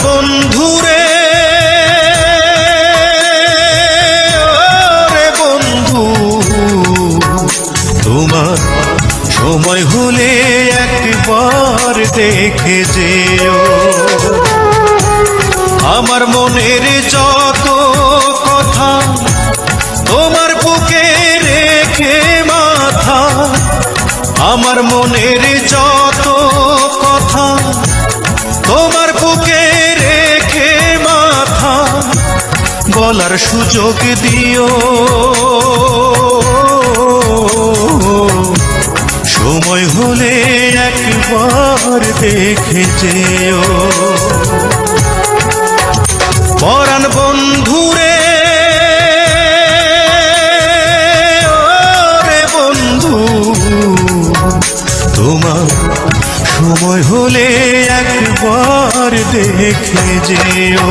বন্ধুরে ওরে বন্ধু, তোমার সময় হলে একবার দেখে যেও। আমার মনের যত কথা তোমার বুকে রেখে মাথা, আমার মনের যত কথা তোমার বুকে রেখে মাথা, বলার সুযোগ দিও। সময় হলে একবার দেখে যেও। পরাণ বন্ধুরে ওরে বন্ধু, তোমার সময় হলে একবার দেখে যেও।